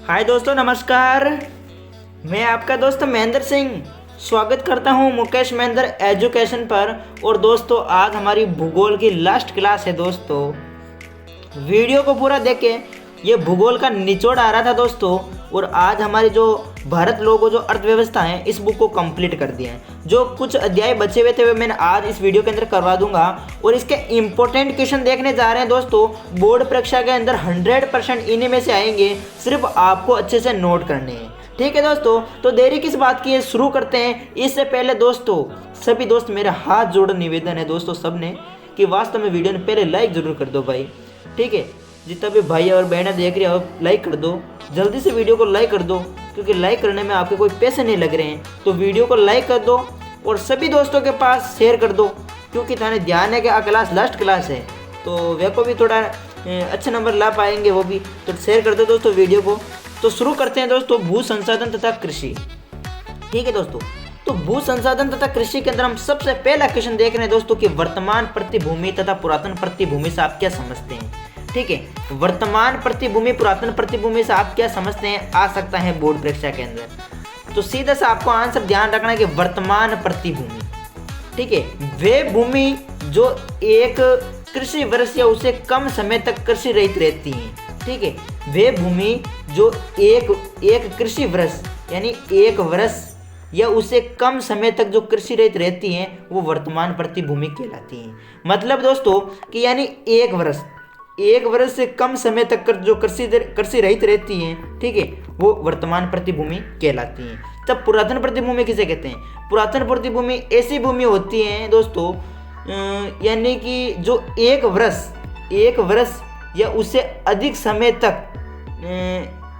हाय दोस्तों, नमस्कार। मैं आपका दोस्त महेंद्र सिंह स्वागत करता हूं मुकेश महेंद्र एजुकेशन पर। और दोस्तों, आज हमारी भूगोल की लास्ट क्लास है। दोस्तों, वीडियो को पूरा देखें, ये भूगोल का निचोड़ आ रहा था दोस्तों। और आज हमारी जो भारत लोगो जो अर्थव्यवस्था है, इस बुक को कंप्लीट कर दिया है। जो कुछ अध्याय बचे हुए थे वे मैंने आज इस वीडियो के अंदर करवा दूंगा। और इसके इंपॉर्टेंट क्वेश्चन देखने जा रहे हैं दोस्तों। बोर्ड परीक्षा के अंदर 100% इन्हीं में से आएंगे, सिर्फ आपको अच्छे से नोट करने हैं। ठीक है दोस्तों, तो देरी किस बात की है, शुरू करते हैं। इससे पहले दोस्तों, सभी दोस्त मेरा हाथ जोड़ निवेदन है दोस्तों सब ने, कि वास्तव में वीडियो ने पहले लाइक जरूर कर दो भाई। ठीक है, जितना भी भाई और बहनें देख रहे हो लाइक कर दो, जल्दी से वीडियो को लाइक कर दो, क्योंकि लाइक करने में आपके कोई पैसे नहीं लग रहे हैं। तो वीडियो को लाइक कर दो और सभी दोस्तों के पास शेयर कर दो, क्योंकि थाने ध्यान है कि क्लास लास्ट क्लास है, तो वे को भी थोड़ा अच्छे नंबर ला पाएंगे वो भी। तो शेयर कर दो दोस्तों वीडियो को। तो शुरू करते हैं दोस्तों, भू संसाधन तथा कृषि। ठीक है दोस्तों, तो भू संसाधन तथा कृषि के अंदर हम सबसे पहला क्वेश्चन देख रहे हैं दोस्तों कि वर्तमान प्रतिभूमि तथा पुरातन प्रतिभूमि से आप क्या समझते हैं। ठीक है, वर्तमान प्रतिभूमि पुरातन प्रतिभूमि से आप क्या समझते हैं, आ सकता है बोर्ड परीक्षा के अंदर। तो सीधा सा आपको आंसर ध्यान रखना है कि वर्तमान प्रतिभूमि, ठीक है, वे भूमि जो एक कृषि वर्ष या उससे कम समय तक कृषि रहित रहती हैं। ठीक है, वे भूमि जो एक कृषि वर्ष यानी एक वर्ष या उससे कम समय तक जो कृषि रहित रहती हैं, वो वर्तमान प्रतिभूमि कहलाती हैं। मतलब दोस्तों कि यानी एक वर्ष से कम समय तक जो कृषि रहित रहती हैं, ठीक है, वो वर्तमान प्रतिभूमि कहलाती हैं। तब पुरातन प्रतिभूमि किसे कहते हैं? पुरातन प्रतिभूमि ऐसी भूमि होती हैं दोस्तों, यानी कि जो एक वर्ष या उससे अधिक समय तक,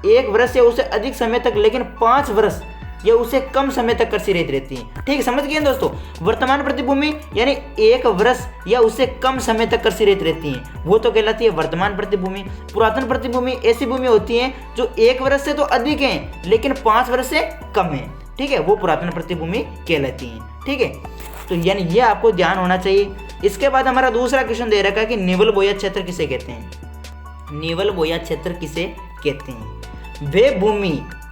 एक वर्ष या उससे अधिक समय तक, लेकिन 5 वर्ष या उससे कम समय तक कृषि रहित रहती है। ठीक है, समझ गए दोस्तों। वर्तमान प्रतिभूमि यानी एक वर्ष या उससे कम समय तक कृषि रहित रहती है, वो तो कहलाती है वर्तमान प्रतिभूमि। पुरातन प्रतिभूमि ऐसी भूमि होती है जो एक वर्ष से तो अधिक है लेकिन 5 वर्ष से कम है। ठीक है, वो पुरातन प्रतिभूमि कहलाती है। ठीक है, तो यानी ये आपको ध्यान होना चाहिए। इसके बाद हमारा दूसरा क्वेश्चन दे रखा है कि निवल बोया क्षेत्र किसे कहते हैं। निवल बोया क्षेत्र किसे कहते हैं?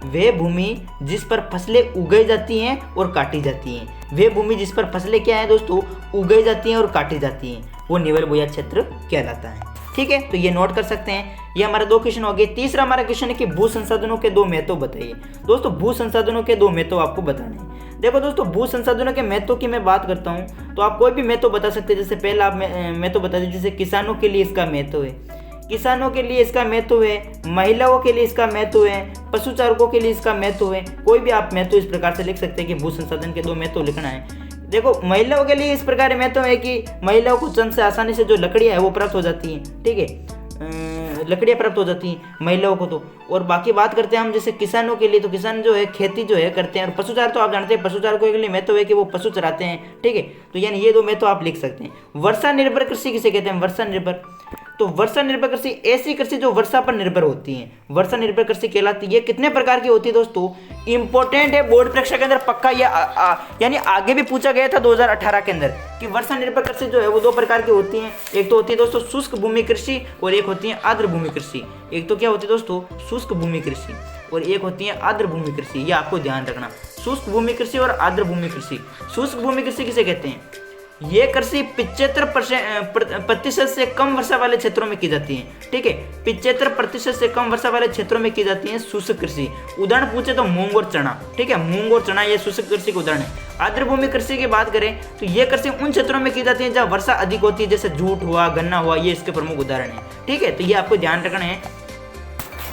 वे भूमि जिस पर फसलें उगाई जाती हैं और काटी जाती हैं। वे भूमि जिस पर फसलें क्या है दोस्तों, उगाई जाती हैं और काटी जाती हैं, वो निवल बोया क्षेत्र कहलाता है। ठीक है, तो ये नोट कर सकते हैं। ये हमारे 2 क्वेश्चन हो गए। तीसरा हमारा क्वेश्चन है कि भू संसाधनों के 2 महत्व बताइए। दोस्तों, भू संसाधनों के 2 महत्व आपको बताने हैं। देखो दोस्तों, भू संसाधनों के महत्व की मैं बात करता हूँ तो आप कोई भी महत्व बता सकते हैं। जैसे पहला आप महत्व बता दीजिए, जैसे किसानों के लिए इसका महत्व है, किसानों के लिए इसका महत्व है, महिलाओं के लिए इसका महत्व है, पशुचारकों के लिए इसका महत्व है। कोई भी आप महत्व इस प्रकार से लिख सकते हैं कि भू संसाधन के 2 महत्व लिखना है। देखो, महिलाओं के लिए इस प्रकार महत्व है कि महिलाओं को चंद से आसानी से जो लकड़ियाँ है वो प्राप्त हो जाती हैं। ठीक है, लकड़ियाँ प्राप्त हो जाती हैं महिलाओं को। तो और बाकी बात करते हैं हम जैसे किसानों के लिए, तो किसान जो है खेती जो है करते हैं। और पशुचार तो आप जानते हैं, पशुचारकों के लिए महत्व है कि वो पशु चराते हैं। ठीक है, तो यानी ये 2 महत्व आप लिख सकते हैं। वर्षा निर्भर कृषि किसे कहते हैं? वर्षा निर्भर, तो वर्षा निर्भर कृषि ऐसी कृषि जो वर्षा पर निर्भर होती है, वर्षा निर्भर कृषि कहलाती है। कितने प्रकार की होती है दोस्तों? इंपॉर्टेंट है, बोर्ड परीक्षा के अंदर पक्का ये यानी आगे भी पूछा गया था 2018 के अंदर कि वर्षा निर्भर कृषि जो है वो 2 प्रकार की होती है। एक तो होती है दोस्तों शुष्क भूमि कृषि और एक होती है आर्द्र भूमि कृषि। एक तो क्या होती है दोस्तों, शुष्क भूमि कृषि, और एक होती है आर्द्र भूमि कृषि। ये आपको ध्यान रखना, शुष्क भूमि कृषि और आर्द्र भूमि कृषि। शुष्क भूमि कृषि किसे कहते हैं? ये कृषि 75% से कम वर्षा वाले क्षेत्रों में की जाती है। ठीक है, 75% से कम वर्षा वाले क्षेत्रों में की जाती है शुष्क कृषि। उदाहरण पूछे तो मूंग और चना। ठीक है, मूंग और चना ये शुष्क कृषि के उदाहरण है। आर्द्र भूमि कृषि की बात करें तो ये कृषि उन क्षेत्रों में की जाती है जहाँ वर्षा अधिक होती है, जैसे जूट हुआ, गन्ना हुआ, ये इसके प्रमुख उदाहरण है। ठीक है, तो ये आपको ध्यान रखना है।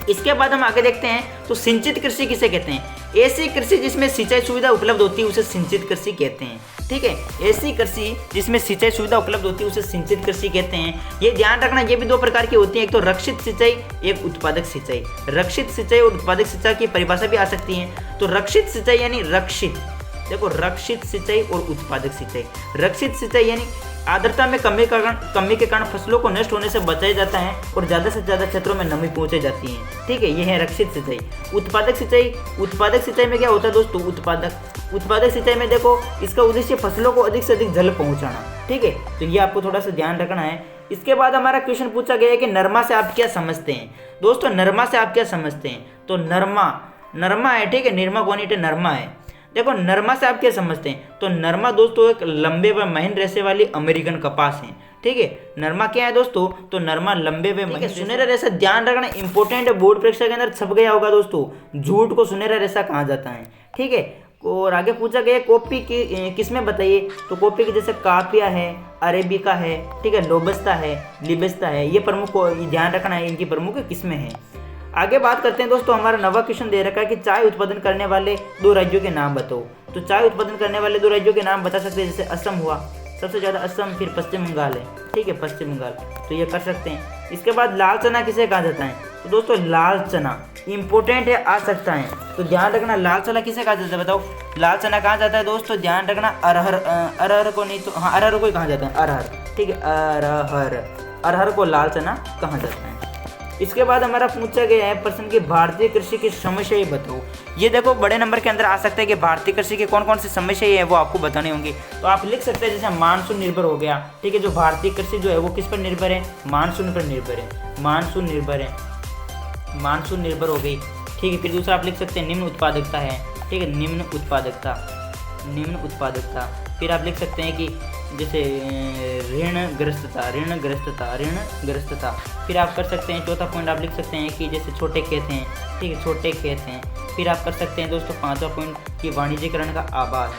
इसके बाद हम आगे देखते हैं, तो सिंचित कृषि किसे कहते हैं? ऐसी कृषि जिसमें सिंचाई सुविधा उपलब्ध होती है उसे सिंचित कृषि कहते हैं। ठीक है, ऐसी कृषि जिसमें सिंचाई सुविधा उपलब्ध होती है उसे सिंचित कृषि कहते हैं। ये ध्यान रखना, ये भी 2 प्रकार की होती है, एक तो रक्षित सिंचाई, एक उत्पादक सिंचाई। रक्षित सिंचाई और उत्पादक सिंचाई की परिभाषा भी आ सकती है। तो रक्षित सिंचाई यानी रक्षित, देखो रक्षित सिंचाई और उत्पादक सिंचाई। रक्षित सिंचाई यानी आर्द्रता में कमी के कारण फसलों को नष्ट होने से बचाया जाता है और ज़्यादा से ज़्यादा क्षेत्रों में नमी पहुंचाई जाती है। ठीक है, ये है रक्षित सिंचाई। उत्पादक सिंचाई में क्या होता है दोस्तों? उत्पादक सिंचाई में देखो इसका उद्देश्य फसलों को अधिक से अधिक जल पहुंचाना। ठीक है, तो ये आपको थोड़ा सा ध्यान रखना है। इसके बाद हमारा क्वेश्चन पूछा गया है कि नरमा से आप क्या समझते हैं। दोस्तों नरमा से आप क्या समझते हैं, तो नरमा है, ठीक है, निर्मा कोनीटे नरमा है। देखो नरमा से आप क्या समझते हैं, तो नरमा दोस्तों एक लंबे व महीन रेशे वाली अमेरिकन कपास है, ठीक है। नरमा क्या है दोस्तों, तो नरमा लंबे व महीन सुनहरा रेशा, ध्यान रखना इंपॉर्टेंट है, बोर्ड परीक्षा के अंदर छप गया होगा दोस्तों, झूठ को सुनहरा रेशा कहा जाता है, ठीक है। और आगे पूछा गया कॉपी की किसमें बताइए, तो कॉपी की जैसे काफिया है, अरेबिका है, ठीक है, लोबस्ता है, लिबस्ता है, ये प्रमुख ध्यान रखना है इनकी प्रमुख किस्में हैं। आगे बात करते हैं दोस्तों, हमारा नवा क्वेश्चन दे रखा है कि चाय उत्पादन करने वाले 2 राज्यों के नाम बताओ। तो चाय उत्पादन करने वाले 2 राज्यों के नाम बता सकते हैं, जैसे असम हुआ, सबसे ज़्यादा असम, फिर पश्चिम बंगाल है, ठीक है, पश्चिम बंगाल, तो ये कर सकते हैं। इसके बाद लाल चना किसे कहा जाता है, तो दोस्तों लाल चना इंपॉर्टेंट है, आ सकता है, तो ध्यान रखना लाल चना किसे कहा जाता है, बताओ लाल चना कहा जाता है दोस्तों, ध्यान रखना अरहर को नहीं, तो हाँ अरहर को ही कहा जाता है, अरहर, ठीक है, अरहर को लाल चना कहा जाता है। इसके बाद हमारा पूछा गया है प्रश्न की भारतीय कृषि की समस्या ये बताओ। ये देखो बड़े नंबर के अंदर आ सकता है कि भारतीय कृषि की कौन कौन सी समस्या है वो आपको बताने होंगी, तो आप लिख सकते हैं जैसे मानसून निर्भर हो गया, ठीक है, जो भारतीय कृषि जो है वो किस पर निर्भर है, मानसून पर निर्भर है, मानसून निर्भर हो गई, ठीक है। फिर दूसरा आप लिख सकते हैं निम्न उत्पादकता है, ठीक है, निम्न उत्पादकता। फिर आप लिख सकते हैं कि जैसे ऋणग्रस्तता। फिर आप कर सकते हैं चौथा पॉइंट आप लिख सकते हैं कि जैसे छोटे खेत हैं, ठीक है, छोटे खेत हैं। फिर आप कर सकते हैं दोस्तों 5वां पॉइंट कि वाणिज्यीकरण का अभाव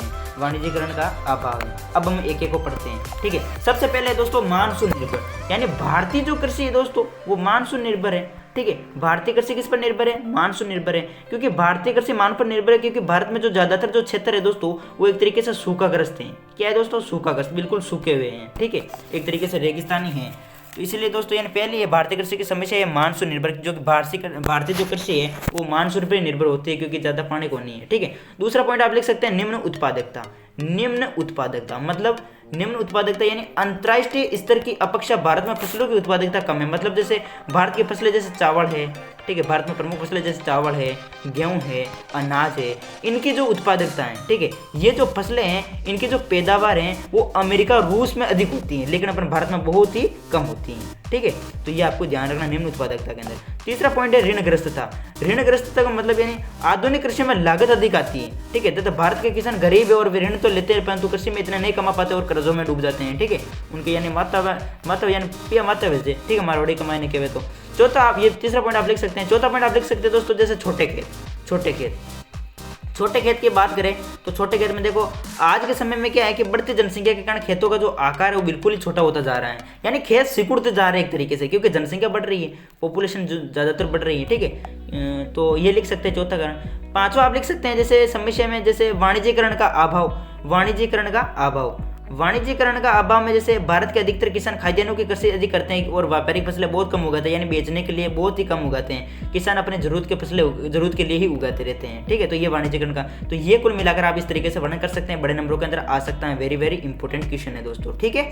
है, अब हम एक एक को पढ़ते हैं, ठीक है। सबसे पहले दोस्तों मानसून निर्भर, यानी भारतीय जो कृषि है दोस्तों वो मानसून निर्भर है, ठीक है। भारतीय कृषि किस पर निर्भर है, मानसून निर्भर है, क्योंकि भारतीय कृषि मान पर निर्भर है, क्योंकि भारत में जो ज्यादातर जो क्षेत्र है दोस्तों वो एक तरीके से सूखाग्रस्त हैं। क्या है दोस्तों, सूखाग्रस्त, बिल्कुल सूखे हुए हैं, ठीक है, एक तरीके से रेगिस्तानी है। तो इसलिए दोस्तों यानी पहले ये भारतीय कृषि की समस्या है मानसून निर्भर, जो कि भारतीय जो कृषि है वो मानसून पर निर्भर होती है, क्योंकि ज़्यादा पानी को नहीं है, ठीक है। दूसरा पॉइंट आप लिख सकते हैं निम्न उत्पादकता मतलब निम्न उत्पादकता यानी अंतर्राष्ट्रीय स्तर की अपेक्षा भारत में फसलों की उत्पादकता कम है। मतलब जैसे भारत की फसलें जैसे चावल है, ठीक है, भारत में प्रमुख फसलें जैसे चावल है, गेहूं है, अनाज है, इनकी जो उत्पादकता है, ठीक है, ये जो फसलें हैं इनकी जो पैदावार है वो अमेरिका रूस में अधिक होती है, लेकिन अपने भारत में बहुत ही कम होती हैं, ठीक है। तो ये आपको ध्यान रखना निम्न उत्पादकता के अंदर। तीसरा पॉइंट है ऋणग्रस्तता का मतलब यानी आधुनिक कृषि में लागत अधिक आती है, ठीक है, तथा भारत के किसान गरीब है और वे ऋण तो लेते हैं परंतु कृषि में इतना नहीं कमा पाते और कर्जों में डूब जाते हैं, ठीक है, उनके यानी माता यानी पिया माता वैसे, ठीक है, मारवाड़ी कमाने के वे। तो चौथा आप ये तीसरा पॉइंट आप लिख सकते हैं। चौथा पॉइंट आप लिख सकते हैं दोस्तों जैसे छोटे खेत की बात करें तो छोटे खेत में देखो आज के समय में क्या है कि बढ़ती जनसंख्या के कारण खेतों का जो आकार है वो बिल्कुल ही छोटा होता जा रहा है, यानी खेत सिकुड़ते जा रहे हैं एक तरीके से, क्योंकि जनसंख्या बढ़ रही है, पॉपुलेशन ज़्यादातर बढ़ रही है, ठीक है। तो ये लिख सकते हैं चौथा कारण। पांचवा आप लिख सकते हैं जैसे समस्या में जैसे वाणिज्यीकरण का अभाव में जैसे भारत के अधिकतर किसान खाद्यान्नों की कृषि अधिक करते हैं और व्यापारिक फसलें बहुत कम उगाते हैं, यानी बेचने के लिए बहुत ही कम उगाते हैं। किसान अपने जरूरत के लिए ही उगाते रहते हैं, ठीक है। तो ये वाणिज्यीकरण का, तो ये कुल मिलाकर आप इस तरीके से वर्णन कर सकते हैं, बड़े नंबरों के अंदर आ सकता है, वेरी वेरी इंपॉर्टेंट क्वेश्चन है दोस्तों, ठीक है।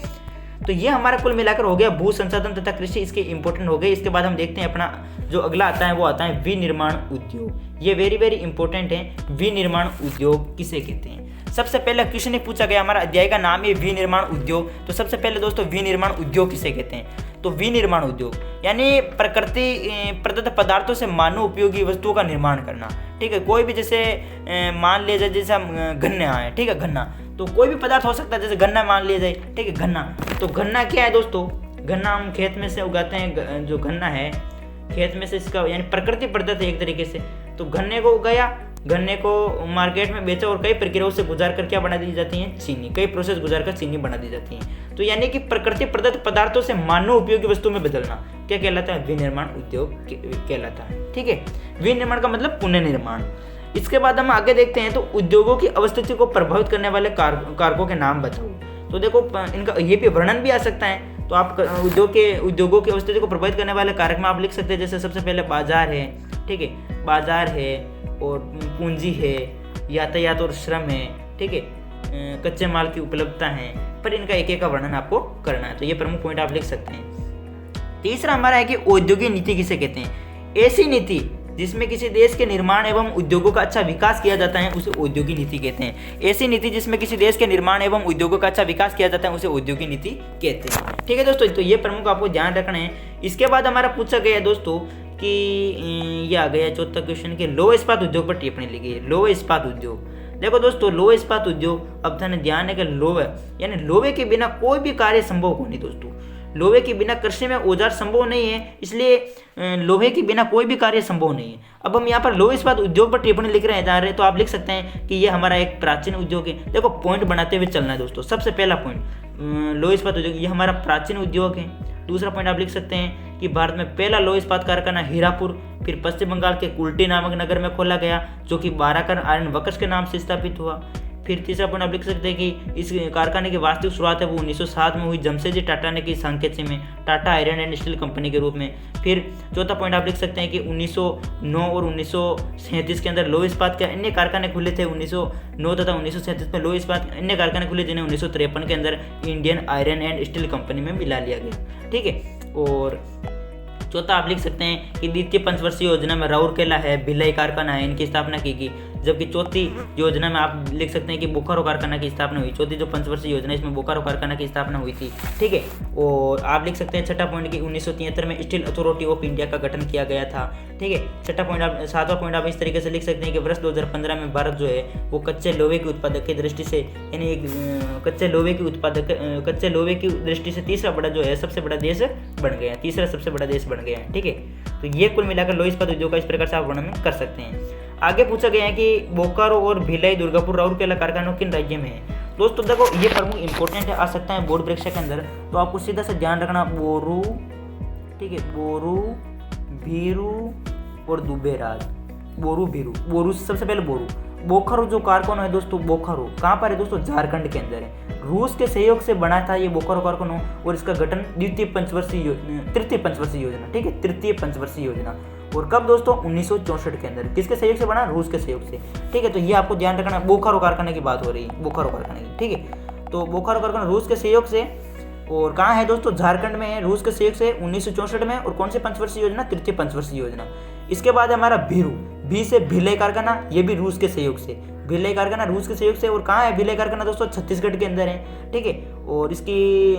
तो ये हमारा कुल मिलाकर हो गया भू संसाधन तथा कृषि, इसके इंपॉर्टेंट हो गए। इसके बाद हम देखते हैं अपना जो अगला आता है वो आता है विनिर्माण उद्योग। ये वेरी वेरी इंपॉर्टेंट है, विनिर्माण उद्योग किसे कहते हैं। सबसे पहले क्वेश्चन पूछा गया, हमारा अध्याय का नाम है विनिर्माण उद्योग। तो सबसे पहले दोस्तों विनिर्माण उद्योग किसे कहते हैं, तो विनिर्माण उद्योग यानी प्रकृति प्रदत्त पदार्थों से मानव उपयोगी वस्तुओं का निर्माण करना, ठीक है। कोई भी जैसे मान लिया जाए जैसे हम गन्ना है, ठीक है, गन्ना, तो कोई भी पदार्थ हो सकता है, जैसे गन्ना मान लिया जाए, ठीक है, गन्ना। तो गन्ना क्या है दोस्तों, गन्ना हम खेत में से उगाते हैं, जो गन्ना है खेत में से इसका यानी प्रकृति प्रदत्त है एक तरीके से। तो गन्ने को उगाया, गन्ने को मार्केट में बेचा और कई प्रक्रियाओं से गुजार कर क्या बना दी जाती है, चीनी, कई प्रोसेस गुजार कर चीनी बना दी जाती है। तो यानी कि प्रकृति प्रदत्त पदार्थों से मानव उपयोगी वस्तु में बदलना क्या कहलाता है, विनिर्माण उद्योग कहलाता है, ठीक है। विनिर्माण का मतलब पुनर्निर्माण। इसके बाद हम आगे देखते हैं, तो उद्योगों की अवस्थिति को प्रभावित करने वाले कारकों के नाम बताओ। तो देखो इनका ये भी वर्णन भी आ सकता है, तो आप उद्योगों की अवस्थिति को प्रभावित करने वाले कारक में आप लिख सकते हैं, जैसे सबसे पहले बाजार है, ठीक है, बाजार है और पूंजी है, यातायात और श्रम है, ठीक है, कच्चे माल की उपलब्धता है, पर इनका एक एक का वर्णन आपको करना है। तो ये प्रमुख पॉइंट आप लिख सकते हैं। तीसरा हमारा है कि औद्योगिक नीति किसे कहते हैं। ऐसी नीति जिसमें किसी देश के निर्माण एवं उद्योगों का अच्छा विकास किया जाता है उसे औद्योगिक नीति कहते हैं। ऐसी नीति जिसमें किसी देश के निर्माण एवं उद्योगों का अच्छा विकास किया जाता है उसे औद्योगिक नीति कहते हैं। ठीक है दोस्तों, तो ये प्रमुख आपको ध्यान रखना है। इसके बाद हमारा पूछा गया दोस्तों कि ये आ गया चौथा क्वेश्चन कि लौह इस्पात उद्योग पर टिप्पणी लिखी है। लौह इस्पात उद्योग, देखो दोस्तों लौह इस्पात उद्योग, अब ध्यान है कि लौह यानी लोहे के बिना कोई भी कार्य संभव हो नहीं दोस्तों। लोहे के बिना कृषि में औजार संभव नहीं है, इसलिए लोहे के बिना कोई भी कार्य संभव नहीं है। अब हम यहाँ पर लौह इस्पात उद्योग पर टिप्पणी लिख रहे हैं जा रहे हैं, तो आप लिख सकते हैं कि ये हमारा एक प्राचीन उद्योग है। देखो पॉइंट बनाते हुए चलना है दोस्तों। सबसे पहला पॉइंट लौह इस्पात उद्योग ये हमारा प्राचीन उद्योग है। दूसरा पॉइंट आप लिख सकते हैं कि भारत में पहला लौह इस्पात कारखाना हीरापुर फिर पश्चिम बंगाल के कुल्टी नामक नगर में खोला गया, जो कि बाराकर आयरन वर्क्स के नाम से स्थापित हुआ। फिर तीसरा पॉइंट आप लिख सकते हैं कि इस कारखाने की वास्तविक शुरुआत है वो 1907 में हुई जमशेदजी टाटा ने की सांकेतसी में Tata iron and steel company के रूप में। फिर चौथा पॉइंट आप लिख सकते हैं कि 1909 और 1937 के अंदर लौह इस्पात के अन्य कारखाने खुले थे। 1909 तथा 1937 में लौह इस्पात अन्य कारखाने खुले जिन्हें 1953 के अंदर Indian iron and steel company में मिला लिया गया। ठीक है, और चौथा आप लिख सकते हैं कि द्वितीय पंचवर्षीय योजना में राउरकेला है, भिलाई कारखाना है, इनकी स्थापना की गई। जबकि चौथी योजना में आप लिख सकते हैं कि बोकारो कारखाना की स्थापना हुई। चौथी जो पंचवर्षीय योजना है इसमें बोकारो कारखाना की स्थापना हुई थी। ठीक है, और आप लिख सकते हैं छठा पॉइंट कि 1973 में स्टील अथॉरिटी ऑफ इंडिया का गठन किया गया था। ठीक है, छठा पॉइंट आप सातवां पॉइंट आप इस तरीके से लिख सकते हैं कि वर्ष 2015 में भारत जो है वो कच्चे लोहे के उत्पादक की दृष्टि से यानी कच्चे लोहे की दृष्टि से तीसरा बड़ा जो है सबसे बड़ा देश बन गया, तीसरा सबसे बड़ा देश बन गया है। ठीक है, तो ये कुल मिलाकर लौह इस्पात उद्योग का इस प्रकार से आप वर्णन कर सकते हैं। आगे पूछा गया है कि बोकारो और भिलाई, दुर्गापुर, राउरकेला कारखाना किन राज्य में है। दोस्तों देखो ये प्रमुख इंपॉर्टेंट आ सकता है बोर्ड परीक्षा के अंदर, तो आपको सीधा से ध्यान रखना बोरू, ठीक है, बोरू, भीरू और दुबेराज। बोरू, भीरू, बोरू सबसे पहले बोरू। बोकारो जो कारखाना है दोस्तों, बोकारो कहाँ पर है दोस्तों, झारखंड के अंदर है। रूस के सहयोग से बना था ये बोकारो कारखाना और इसका गठन तृतीय पंचवर्षीय योजना, ठीक है, तृतीय पंचवर्षीय योजना। और कब दोस्तों, 1964 के अंदर। किसके सहयोग से बना, रूस के सहयोग से। ठीक है, तो ये आपको ध्यान रखना, बोकारो कारखाने की बात हो रही है, बोकारो कारखाने की। ठीक है, तो बोकारो कारखाना रूस के सहयोग से, और कहाँ है दोस्तों, झारखंड में है, रूस के सहयोग से 1964 में। और कौन सी पंचवर्षीय योजना, तृतीय पंचवर्षीय योजना। इसके बाद हमारा भीरू, भी से भिलाई कारखाना, ये भी रूस के सहयोग से, भिलाई कारखाना रूस के सहयोग से। और कहाँ है भिलाई कारखाना दोस्तों, छत्तीसगढ़ के अंदर है। ठीक है, और इसकी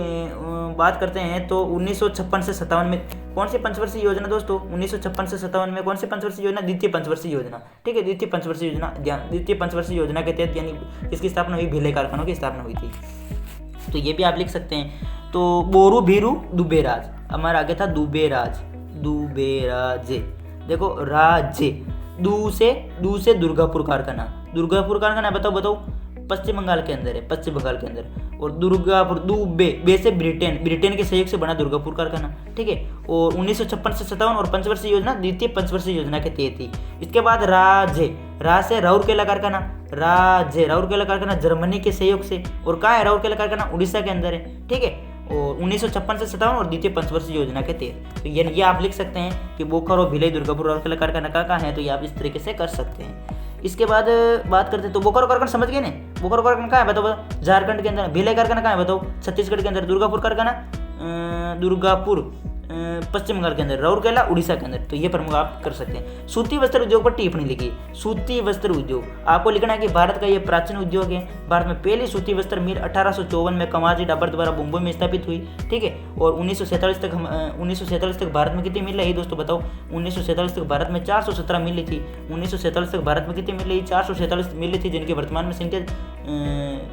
बात करते हैं तो 1956 से 57 में कौन सी पंचवर्षीय योजना दोस्तों, 1956 से 57 में कौन सी पंचवर्षीय योजना, द्वितीय पंचवर्षीय योजना। ठीक है, द्वितीय पंचवर्षीय योजना, द्वितीय पंचवर्षीय योजना के तहत यानी इसकी स्थापना हुई, भिलाई कारखानों की स्थापना हुई थी। तो ये भी आप लिख सकते हैं। तो बोरू, भीरू, दुबेराज, हमारा आगे था दुबेराज, दुबेराजे। देखो राज्य, दू से दुर्गापुर कारखाना, दुर्गापुर कारखाना बताओ पश्चिम बंगाल के अंदर है, पश्चिम बंगाल के अंदर। और दुर्गापुर, बे से ब्रिटेन के सहयोग से बना दुर्गापुर कारखाना। ठीक है, और 1956 से 57 और पंचवर्षीय योजना द्वितीय पंचवर्षीय योजना के तहत थी। इसके बाद रा से राउरकेला कारखाना, राउरकेला कारखाना जर्मनी के सहयोग से। और कहाँ है राउरकेला कारखाना, उड़ीसा के अंदर है। ठीक है, और 1956 से 57 और द्वितीय पंचवर्षीय योजना के तहत। तो ये आप लिख सकते हैं कि बोकारो, भिलाई, दुर्गापुर, राउरकेला कारखाना कहाँ है, तो ये आप इस तरीके से कर सकते हैं। इसके बाद बात करते हैं तो बोकारो कारखाना समझ गए ना, बोकारो कारखाना कहाँ है बताओ, झारखंड के अंदर। भिलाई कारखाना कहाँ है बताओ, छत्तीसगढ़ के अंदर। दुर्गापुर कारखाना, दुर्गापुर पश्चिम बंगाल के अंदर। राउरकेला उड़ीसा के अंदर। तो ये प्रमुख आप कर सकते हैं। सूती वस्त्र उद्योग पर टिप्पणी लिखी। सूती वस्त्र उद्योग आपको लिखना है कि भारत का ये प्राचीन उद्योग है। भारत में पहली सूती वस्त्र मिल 1854 में कमाजी डाबर द्वारा मुंबई में स्थापित हुई। ठीक है, और 1947 तक भारत में कितनी मिल रही दोस्तों बताओ। 1947 तक भारत में 417 मिली थी। 1947 तक भारत में कितनी मिल रही, 447 मिली थी, जिनकी वर्तमान में संख्या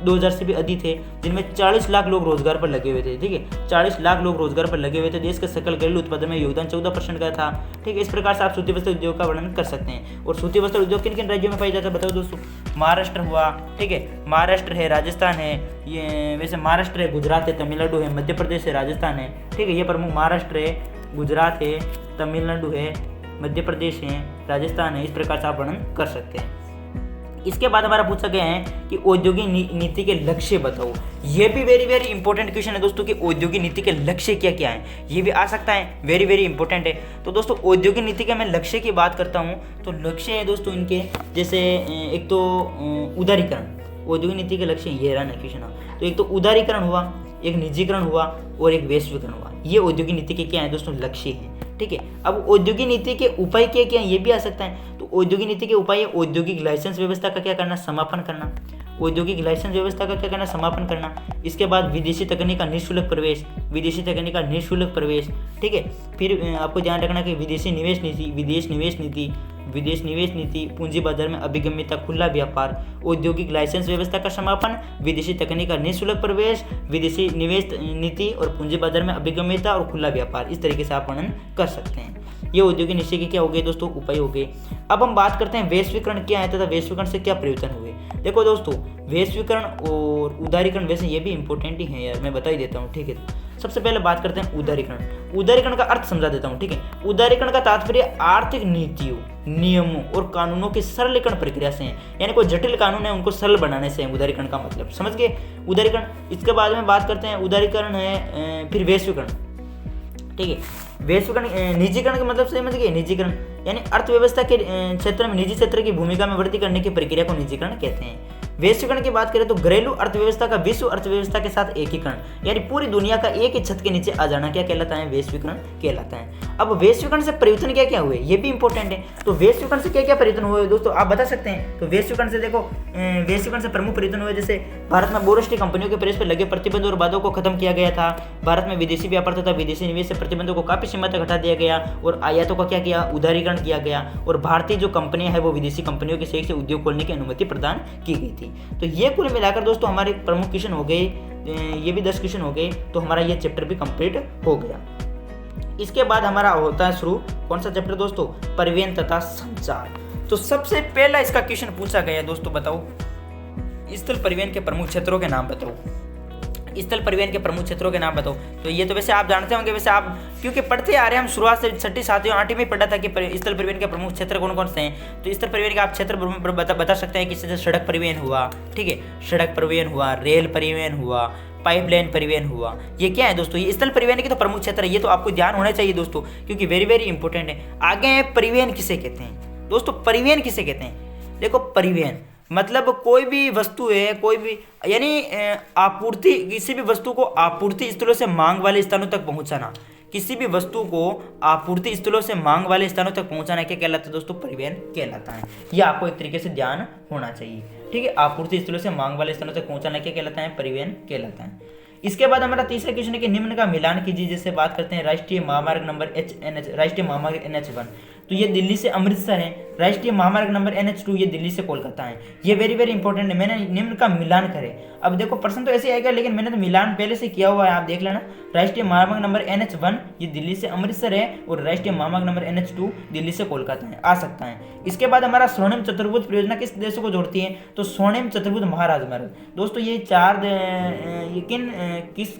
2000 से भी अधिक है, जिनमें 40 लाख लोग रोजगार पर लगे हुए थे। ठीक है, 40 लाख लोग रोजगार पर लगे हुए थे। देश के सकल घरेलू उत्पादन में योगदान 14% का था। ठीक है, इस प्रकार से आप सूती वस्त्र उद्योग का वर्णन कर सकते हैं। और सूती वस्त्र उद्योग किन किन राज्यों में पाई जाता है बताओ दोस्तों। महाराष्ट्र हुआ, ठीक है, महाराष्ट्र है, राजस्थान है, ये वैसे महाराष्ट्र है, गुजरात है, तमिलनाडु है, मध्य प्रदेश है, राजस्थान है। ठीक है, ये प्रमुख महाराष्ट्र है, गुजरात है, तमिलनाडु है, मध्य प्रदेश है, राजस्थान है। इस प्रकार से आप वर्णन कर सकते हैं। इसके बाद हमारा पूछा गया है कि औद्योगिक नीति के लक्ष्य बताओ। ये भी वेरी वेरी इंपॉर्टेंट क्वेश्चन है दोस्तों कि औद्योगिक नीति के लक्ष्य क्या क्या है, ये भी आ सकता है, वेरी वेरी इंपॉर्टेंट है। तो दोस्तों औद्योगिक नीति के मैं लक्ष्य की बात करता हूँ तो लक्ष्य है दोस्तों इनके, जैसे एक तो उदारीकरण। औद्योगिक नीति के लक्ष्य ये रहा क्वेश्चन। तो एक तो उदारीकरण हुआ, एक निजीकरण हुआ और एक वैश्वीकरण हुआ। ये औद्योगिक नीति के क्या है दोस्तों लक्ष्य है। ठीक है। अब औद्योगिक नीति के उपाय क्या क्या ये भी आ सकता है। तो औद्योगिक नीति के उपाय है औद्योगिक लाइसेंस व्यवस्था का क्या करना, समापन करना। औद्योगिक लाइसेंस व्यवस्था का क्या करना, समापन करना। इसके बाद विदेशी तकनीक का निःशुल्क प्रवेश, विदेशी तकनीक का निःशुल्क प्रवेश, ठीक है। फिर आपको ध्यान रखना कि विदेशी निवेश नीति, विदेश निवेश नीति, विदेश निवेश नीति, पूंजी बाजार में अभिगम्यता, खुला व्यापार, औद्योगिक लाइसेंस व्यवस्था का समापन, विदेशी तकनीक का निःशुल्क प्रवेश, विदेशी निवेश नीति और पूंजी बाजार में अभिगम्यता और खुला व्यापार। इस तरीके से आप वर्णन कर सकते हैं। ये औद्योगिक नीति के क्या हो गए दोस्तों, उपाय हो गए। अब हम बात करते हैं वैश्वीकरण क्या है तथा वैश्वीकरण से क्या परिवर्तन हुए। देखो दोस्तों, वैश्वीकरण और उदारीकरण वैसे ये भी इंपॉर्टेंट ही है यार, मैं बता ही देता हूँ, ठीक है। सबसे पहले बात करते हैं उदारीकरण। उदारीकरण का अर्थ समझा देता हूँ, ठीक है। उदारीकरण का तात्पर्य आर्थिक नीतियों, नियमों और कानूनों के सरलीकरण प्रक्रिया से है, यानी कोई जटिल कानून है उनको सरल बनाने से है उदारीकरण का मतलब, समझ गए उदारीकरण। इसके बाद में बात करते हैं उदारीकरण है फिर वैश्वीकरण, ठीक है। वैश्वीकरण निजीकरण का मतलब समझ गए, निजीकरण यानी अर्थव्यवस्था के क्षेत्र में निजी क्षेत्र की भूमिका में वृद्धि करने की प्रक्रिया को निजीकरण कहते हैं। वैश्वीकरण की बात करें तो घरेलू अर्थव्यवस्था का विश्व अर्थव्यवस्था के साथ एकीकरण, यानी पूरी दुनिया का एक ही छत के नीचे आ जाना क्या कहलाता है, वैश्वीकरण कहलाता है। अब वैश्वीकरण से परिवर्तन क्या क्या हुए ये भी इंपॉर्टेंट है। तो वैश्वीकरण से क्या क्या परिवर्तन हुए दोस्तों आप बता सकते हैं। तो वैश्वीकरण से देखो, वैश्वीकरण से प्रमुख परिवर्तन हुए, जैसे भारत में बहुराष्ट्रीय कंपनियों के प्रवेश पर लगे प्रतिबंध और बाधाओं को खत्म किया गया था। भारत में विदेशी व्यापार तथा विदेशी निवेश से प्रतिबंधों को काफी सीमा तक हटा दिया गया और आयातों का क्या किया, उदारीकरण किया गया और भारतीय जो कंपनियां हैं वो विदेशी कंपनियों के सहयोग से उद्योग खोलने की अनुमति प्रदान की गई थी। तो ये कुल मिलाकर दोस्तों हमारे प्रमुख क्वेश्चन हो गए, ये भी 10 क्वेश्चन हो गए। तो हमारा ये चैप्टर भी कंप्लीट हो गया। इसके बाद हमारा होता है शुरू कौन सा चैप्टर दोस्तों, परिवहन तथा संचार। तो सबसे पहला इसका क्वेश्चन पूछा गया दोस्तों, बताओ स्थल परिवहन के प्रमुख क्षेत्रों के नाम बताओ। स्थल परिवहन के प्रमुख क्षेत्रों के नाम बताओ। तो ये तो वैसे आप जानते होंगे, वैसे आप क्योंकि पढ़ते आ रहे हैं, हम शुरुआत से 6ठी 7वीं 8वीं में पढ़ा था कि स्थल परिवहन के प्रमुख क्षेत्र कौन कौन से हैं। तो स्थल परिवहन के आप क्षेत्र बता सकते हैं कि जैसे सड़क परिवहन हुआ, ठीक है, सड़क परिवहन हुआ, रेल परिवहन हुआ, पाइपलाइन परिवहन हुआ। ये क्या है दोस्तों, ये स्थल परिवहन के तो प्रमुख क्षेत्र है, ये तो आपको ध्यान होना चाहिए दोस्तों, क्योंकि वेरी वेरी इंपॉर्टेंट है। आगे परिवहन किसे कहते हैं दोस्तों, परिवहन किसे कहते हैं। देखो परिवहन मतलब कोई भी वस्तु है, कोई भी यानी आपूर्ति, किसी भी वस्तु को आपूर्ति स्थलों से मांग वाले स्थानों तक पहुंचाना, किसी भी वस्तु को आपूर्ति स्थलों से मांग वाले स्थानों तक पहुंचाना क्या कहलाता है दोस्तों, परिवहन कहलाता है। यह आपको एक तरीके से ध्यान होना चाहिए, ठीक है। आपूर्ति स्थलों से मांग वाले स्थानों तक पहुंचाना क्या कहलाता है, परिवहन कहलाता है। इसके बाद हमारा तीसरा क्वेश्चन है कि निम्न का मिलान कीजिए। जैसे बात करते हैं राष्ट्रीय महामार्ग नंबर राष्ट्रीय महामार्ग NH1, तो ये दिल्ली से अमृतसर है। राष्ट्रीय महामार्ग नंबर NH2 ये दिल्ली से कोलकाता है। ये वेरी वेरी इंपॉर्टेंट है। मैंने निम्न का मिलान करें, अब देखो प्रश्न तो ऐसे आएगा, लेकिन मैंने तो मिलान पहले से किया हुआ है, आप देख लेना। राष्ट्रीय महामार्ग नंबर NH1 ये दिल्ली से अमृतसर है और राष्ट्रीय महामार्ग नंबर NH2 दिल्ली से कोलकाता है, आ सकता है। इसके बाद हमारा स्वर्णिम चतुर्भुज परियोजना किस देशों को जोड़ती है, तो स्वर्णिम चतुर्भुज महाराजमार्ग दोस्तों ये चार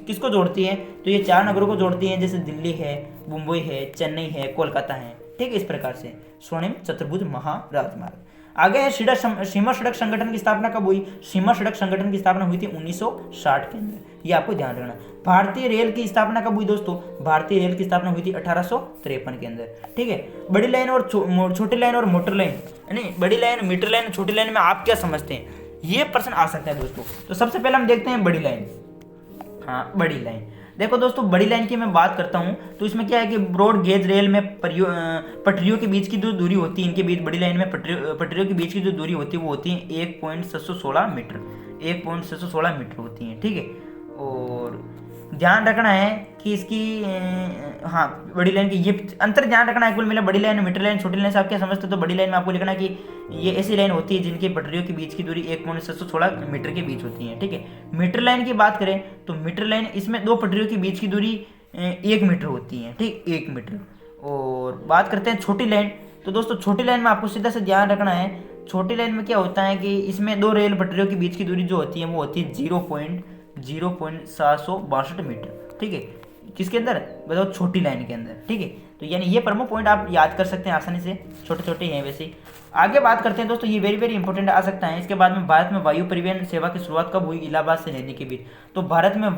किसको जोड़ती है, तो ये 4 नगरों को जोड़ती है, जैसे दिल्ली है, मुंबई है, चेन्नई है, कोलकाता है, ठीक है। इस प्रकार से स्वर्णिम चतुर्भुज महाराजमार्ग। आगे है सीमा सड़क संगठन की स्थापना कब हुई। सीमा सड़क संगठन की स्थापना हुई थी 1960 के अंदर, ये आपको ध्यान रखना। भारतीय रेल की स्थापना कब हुई दोस्तों, भारतीय रेल की स्थापना हुई थी 1853 के अंदर, ठीक है। बड़ी लाइन और छोटी लाइन और मोटर लाइन, यानी बड़ी लाइन, मीटर लाइन, छोटी लाइन में आप क्या समझते हैं, ये प्रश्न आ सकता है दोस्तों। तो सबसे पहले हम देखते हैं बड़ी लाइन। हाँ, बड़ी लाइन देखो दोस्तों, बड़ी लाइन की मैं बात करता हूं तो इसमें क्या है कि ब्रॉड गेज रेल में पटरियों के बीच की जो दूरी होती है, इनके बीच बड़ी लाइन में पटरियों के बीच की जो दूरी होती है वो होती है 1.716 मीटर, 1.716 मीटर होती है, ठीक है। और ध्यान रखना है कि इसकी हाँ बड़ी लाइन की ये अंतर ध्यान रखना है। कुल मिला बड़ी लाइन, मीटर लाइन, छोटी लाइन से आप क्या समझते हो, तो बड़ी लाइन में आपको लिखना है कि ये ऐसी लाइन होती है जिनकी पटरियों के बीच की दूरी 1.716 मीटर के बीच होती है, ठीक है। मीटर लाइन की बात करें तो मीटर लाइन इसमें 2 पटरियों के बीच की दूरी 1 मीटर होती है, ठीक, 1 मीटर। और बात करते हैं छोटी लाइन, तो दोस्तों छोटी लाइन में आपको सीधा से ध्यान रखना है। छोटी लाइन में क्या होता है कि इसमें 2 रेल पटरियों के बीच की दूरी जो होती है वो होती है 0.762 मीटर, ठीक है। किसके अंदर बताओ, छोटी लाइन के अंदर, ठीक है। तो यानी ये प्रमुख पॉइंट आप याद कर सकते हैं आसानी से, छोटे छोटे हैं वैसे। आगे बात करते हैं दोस्तों, ये वेरी वेरी इंपॉर्टेंट आ सकता है। इसके बाद में भारत में वायु परिवहन सेवा की शुरुआत कब हुई, इलाहाबाद से नैनी के बीच। तो भारत में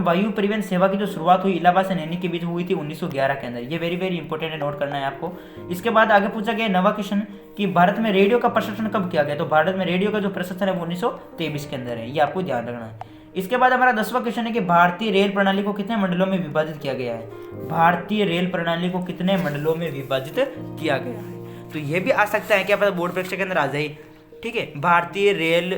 वायु परिवहन सेवा की जो शुरुआत हुई इलाहाबाद से नैनी के बीच हुई थी 1911 के अंदर। ये वेरी वेरी इंपॉर्टेंट है, नोट करना है आपको। इसके बाद आगे पूछा गया नवा क्वेश्चन कि भारत में रेडियो का प्रशिक्षण कब किया गया। तो भारत में रेडियो का जो प्रशिक्षण है वो 1923 के अंदर है, ये आपको ध्यान रखना है। इसके बाद हमारा 10वां क्वेश्चन है कि भारतीय रेल प्रणाली को कितने मंडलों में विभाजित किया गया है। भारतीय रेल प्रणाली को कितने मंडलों में विभाजित किया गया है। तो ये भी आ सकता है, क्या पता बोर्ड परीक्षा के अंदर आ जाए। ठीक है, भारतीय रेल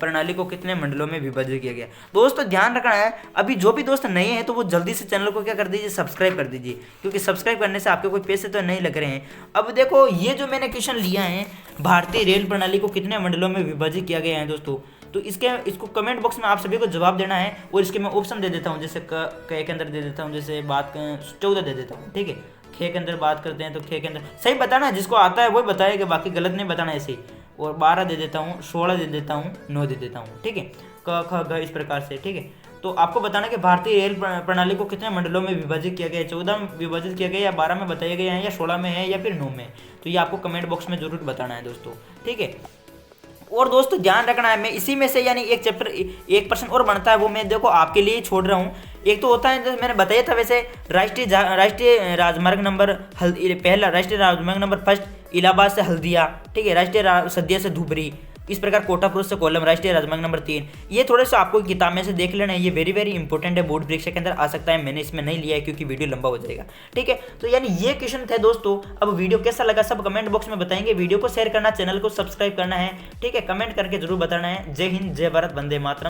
प्रणाली को कितने मंडलों में विभाजित किया गया। दोस्तों ध्यान रखना है, अभी जो भी दोस्त नए हैं तो वो जल्दी से चैनल को क्या कर दीजिए, सब्सक्राइब कर दीजिए, क्योंकि सब्सक्राइब करने से आपके कोई पैसे तो नहीं लग रहे हैं। अब देखो ये जो मैंने क्वेश्चन लिया है, भारतीय रेल प्रणाली को कितने मंडलों में विभाजित किया गया है दोस्तों, तो इसको कमेंट बॉक्स में आप सभी को जवाब देना है। और इसके मैं ऑप्शन दे देता हूँ, जैसे क के अंदर दे देता हूँ, जैसे बात 14 दे देता हूँ। ठीक है, खे के अंदर बात करते हैं तो खे के अंदर सही बताना है, जिसको आता है वही बताएगा, बाकी गलत नहीं बताना ऐसे ही। और 12 दे देता हूँ, 16 दे देता हूँ, 9 दे देता हूँ। ठीक है, क ख ग इस प्रकार से। ठीक है, तो आपको बताना कि भारतीय रेल प्रणाली को कितने मंडलों में विभाजित किया गया है। 14 में विभाजित किया गया, या 12 में बताया गया है, या 16 में है, या फिर 9 में। तो ये आपको कमेंट बॉक्स में जरूर बताना है दोस्तों। ठीक है, और दोस्तों ध्यान रखना है, मैं इसी में से यानी एक चैप्टर 1% और बनता है, वो मैं देखो आपके लिए छोड़ रहा हूँ। एक तो होता है, जैसे मैंने बताया था वैसे, राष्ट्रीय राजमार्ग नंबर पहला राष्ट्रीय राजमार्ग नंबर 1 इलाहाबाद से हल्दिया। ठीक है, राष्ट्रीय सदिया से धुबरी, इस प्रकार कोटापुर से कोल्लम, राष्ट्रीय राजमार्ग नंबर 3। ये थोड़े से आपको किताब में से देख लेना है, ये वेरी वेरी इंपॉर्टेंट है, बोर्ड परीक्षा के अंदर आ सकता है। मैंने इसमें नहीं लिया है क्योंकि वीडियो लंबा हो जाएगा। ठीक है, तो यानी ये क्वेश्चन थे दोस्तों। अब वीडियो कैसा लगा सब कमेंट बॉक्स में बताएंगे। वीडियो को शेयर करना, चैनल को सब्सक्राइब करना है। ठीक है, कमेंट करके जरूर बताना है। जय हिंद, जय भारत, वंदे मातरम।